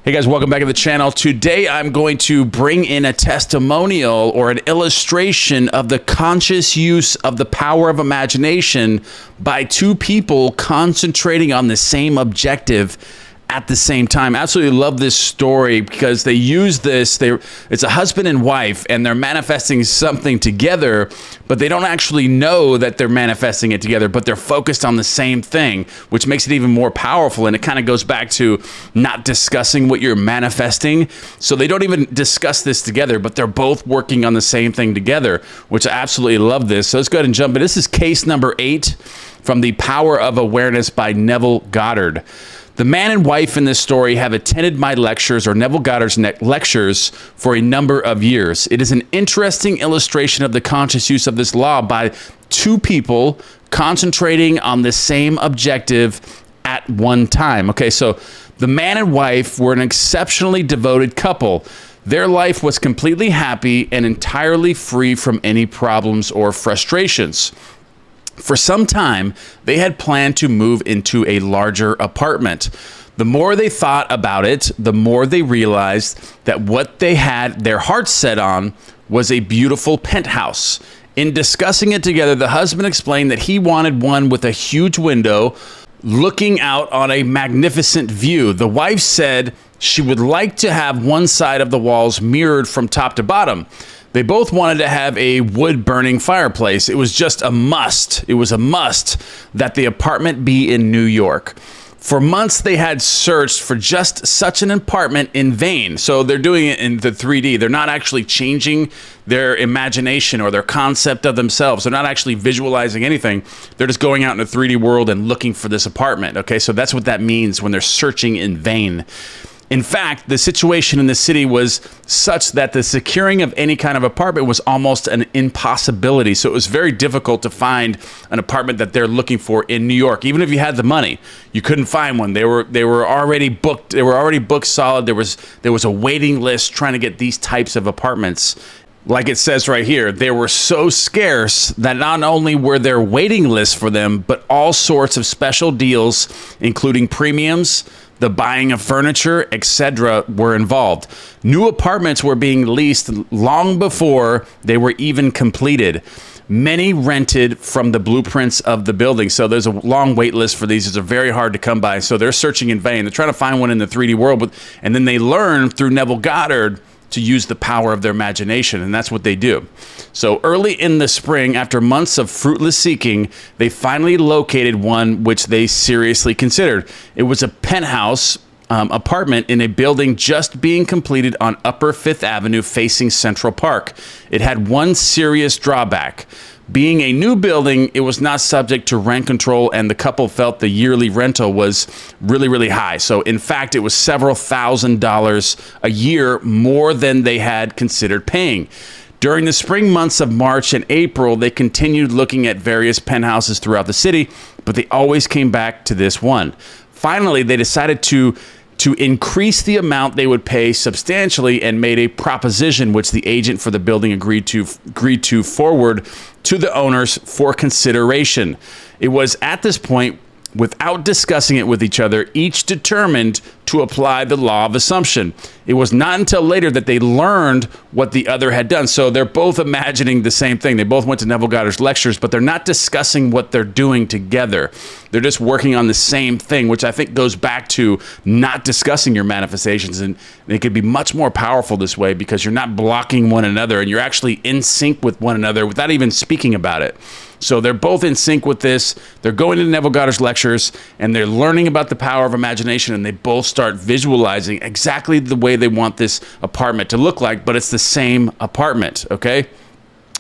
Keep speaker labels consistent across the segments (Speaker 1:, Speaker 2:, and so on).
Speaker 1: Hey guys, welcome back to the channel. Today I'm going to bring in a testimonial or an illustration of the conscious use of the power of imagination by two people concentrating on the same objective at the same time. Absolutely love this story because they use this, it's a husband and wife and they're manifesting something together, but they don't actually know that they're manifesting it together, but they're focused on the same thing, which makes it even more powerful. And it kind of goes back to not discussing what you're manifesting. So they don't even discuss this together, but they're both working on the same thing together, which I absolutely love this. So let's go ahead and jump in. This is case number 8 from The Power of Awareness by Neville Goddard. The man and wife in this story have attended my lectures or Neville Goddard's lectures for a number of years. It is an interesting illustration of the conscious use of this law by two people concentrating on the same objective at one time. Okay, so the man and wife were an exceptionally devoted couple. Their life was completely happy and entirely free from any problems or frustrations. For some time, they had planned to move into a larger apartment. The more they thought about it, the more they realized that what they had their hearts set on was a beautiful penthouse. In discussing it together, the husband explained that he wanted one with a huge window looking out on a magnificent view. The wife said she would like to have one side of the walls mirrored from top to bottom. They both wanted to have a wood-burning fireplace. It was just a must. It was a must that the apartment be in New York. For months, they had searched for just such an apartment in vain. So they're doing it in the 3D. They're not actually changing their imagination or their concept of themselves. They're not actually visualizing anything. They're just going out in the 3D world and looking for this apartment. Okay, so that's what that means when they're searching in vain. In fact, the situation in the city was such that the securing of any kind of apartment was almost an impossibility. So it was very difficult to find an apartment that they're looking for in New York. Even if you had the money, you couldn't find one. They were already booked. They were already booked solid. There was a waiting list trying to get these types of apartments. Like it says right here, they were so scarce that not only were there waiting lists for them, but all sorts of special deals, including premiums, the buying of furniture, etc., were involved. New apartments were being leased long before they were even completed. Many rented from the blueprints of the building. So there's a long wait list for these. These are very hard to come by. So they're searching in vain. They're trying to find one in the 3D world. And then they learn through Neville Goddard to use the power of their imagination, and that's what they do. So early in the spring, after months of fruitless seeking, they finally located one which they seriously considered. It was a penthouse apartment in a building just being completed on Upper 5th Avenue facing Central Park. It had one serious drawback. Being a new building, it was not subject to rent control, and the couple felt the yearly rental was really, really high. So in fact, it was several $1,000s a year more than they had considered paying. During the spring months of March and April, they continued looking at various penthouses throughout the city, but they always came back to this one. Finally, they decided to increase the amount they would pay substantially and made a proposition which the agent for the building agreed to forward to the owners for consideration. It was at this point, without discussing it with each other, each determined to apply the law of assumption. It was not until later that they learned what the other had done. So they're both imagining the same thing. They both went to Neville Goddard's lectures, but they're not discussing what they're doing together. They're just working on the same thing, which I think goes back to not discussing your manifestations. And it could be much more powerful this way because you're not blocking one another and you're actually in sync with one another without even speaking about it. So they're both in sync with this. They're going to Neville Goddard's lectures and they're learning about the power of imagination, and they both start visualizing exactly the way they want this apartment to look like, but it's the same apartment, okay?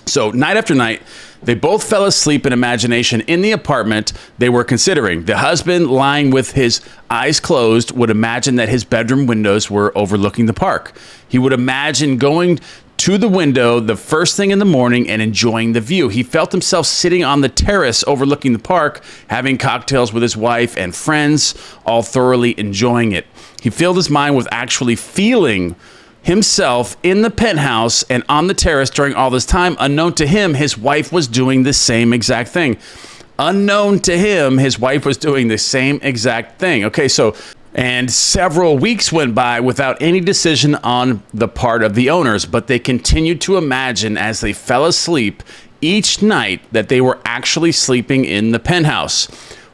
Speaker 1: So night after night, they both fell asleep in imagination in the apartment they were considering. The husband, lying with his eyes closed, would imagine that his bedroom windows were overlooking the park. He would imagine going to the window the first thing in the morning and enjoying the view. He felt himself sitting on the terrace overlooking the park, having cocktails with his wife and friends, all thoroughly enjoying it. He filled his mind with actually feeling himself in the penthouse and on the terrace during all this time. Unknown to him, his wife was doing the same exact thing. Unknown to him, his wife was doing the same exact thing. Okay, so And several weeks went by without any decision on the part of the owners, but they continued to imagine as they fell asleep each night that they were actually sleeping in the penthouse.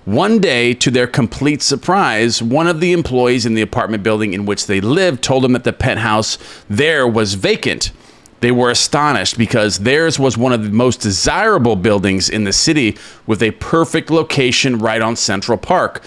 Speaker 1: One day, to their complete surprise, one of the employees in the apartment building in which they lived told them that the penthouse there was vacant. They were astonished because theirs was one of the most desirable buildings in the city with a perfect location right on Central Park.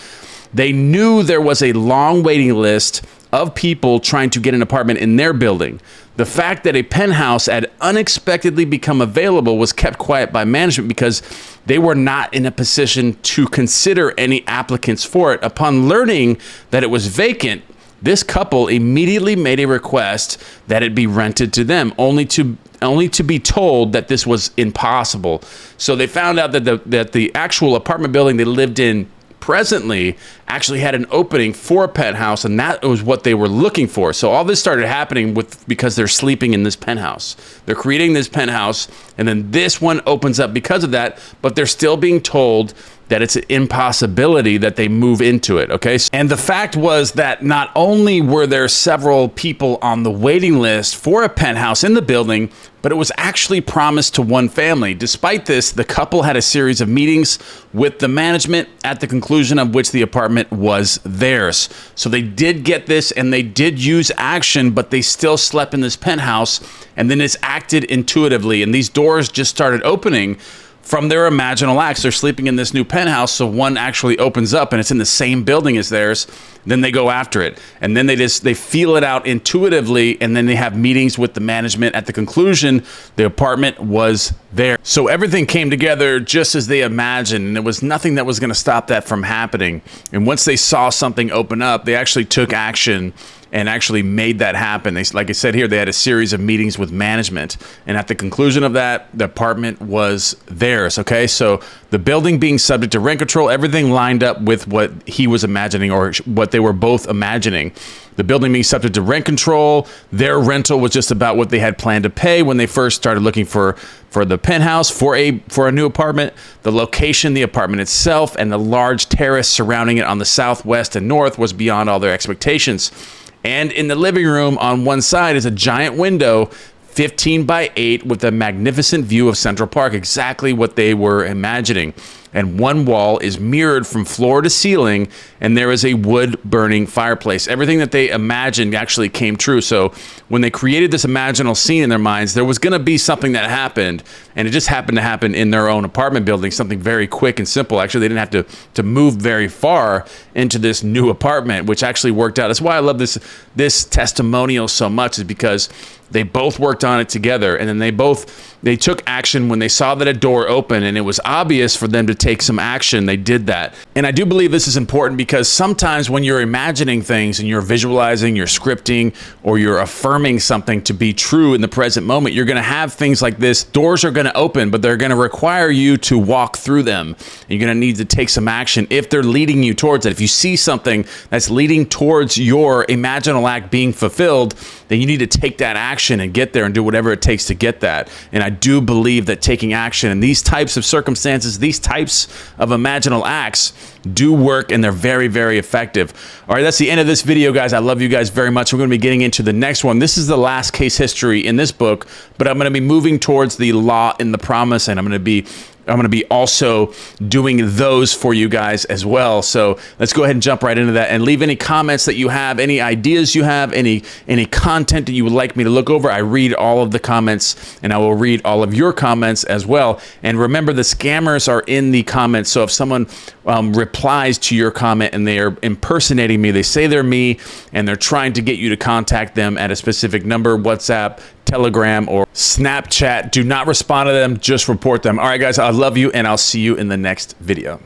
Speaker 1: They knew there was a long waiting list of people trying to get an apartment in their building. The fact that a penthouse had unexpectedly become available was kept quiet by management because they were not in a position to consider any applicants for it. Upon learning that it was vacant, this couple immediately made a request that it be rented to them, only to be told that this was impossible. So they found out that the actual apartment building they lived in presently actually had an opening for a penthouse, and that was what they were looking for. So all this started happening because they're sleeping in this penthouse. They're creating this penthouse, and then this one opens up because of that, but they're still being told that it's an impossibility that they move into it, okay? And the fact was that not only were there several people on the waiting list for a penthouse in the building, but it was actually promised to one family. Despite this, the couple had a series of meetings with the management, at the conclusion of which the apartment was theirs. So they did get this and they did use action, but they still slept in this penthouse, and then it's acted intuitively, and these doors just started opening from their imaginal acts. They're sleeping in this new penthouse, so one actually opens up and it's in the same building as theirs. Then they go after it, and then they feel it out intuitively, and then they have meetings with the management. At the conclusion, the apartment was there. So everything came together just as they imagined, and there was nothing that was going to stop that from happening. And once they saw something open up, they actually took action and actually made that happen. They, like I said here, they had a series of meetings with management, and at the conclusion of that, the apartment was theirs, okay? So the building being subject to rent control, everything lined up with what he was imagining, or what they were both imagining. The building being subject to rent control, their rental was just about what they had planned to pay when they first started looking for the penthouse, for a new apartment. The location, the apartment itself, and the large terrace surrounding it on the southwest and north was beyond all their expectations. And in the living room on one side is a giant window, 15 by 8, with a magnificent view of Central Park, exactly what they were imagining. And one wall is mirrored from floor to ceiling, and there is a wood-burning fireplace. Everything that they imagined actually came true. So when they created this imaginal scene in their minds, there was going to be something that happened, and it just happened to happen in their own apartment building, something very quick and simple. Actually, they didn't have to move very far into this new apartment, which actually worked out. That's why I love this testimonial so much, is because they both worked on it together, and then they took action when they saw that a door opened and it was obvious for them to take some action. They did that. And I do believe this is important because sometimes when you're imagining things and you're visualizing, you're scripting, or you're affirming something to be true in the present moment, you're going to have things like this. Doors are going to open, but they're going to require you to walk through them. You're going to need to take some action if they're leading you towards it. If you see something that's leading towards your imaginal act being fulfilled, then you need to take that action and get there and do whatever it takes to get that. And I do believe that taking action in these types of circumstances, these types of imaginal acts, do work, and they're very, very effective. All right, that's the end of this video, guys. I love you guys very much. We're going to be getting into the next one. This is the last case history in this book, but I'm going to be moving towards the law and the promise, and I'm going to be also doing those for you guys as well. So let's go ahead and jump right into that, and leave any comments that you have, any ideas you have, any content that you would like me to look over. I read all of the comments, and I will read all of your comments as well. And remember, the scammers are in the comments. So if someone replies to your comment and they are impersonating me, they say they're me, and they're trying to get you to contact them at a specific number, WhatsApp, Telegram, or Snapchat, do not respond to them, just report them. All right, guys, I love you, and I'll see you in the next video.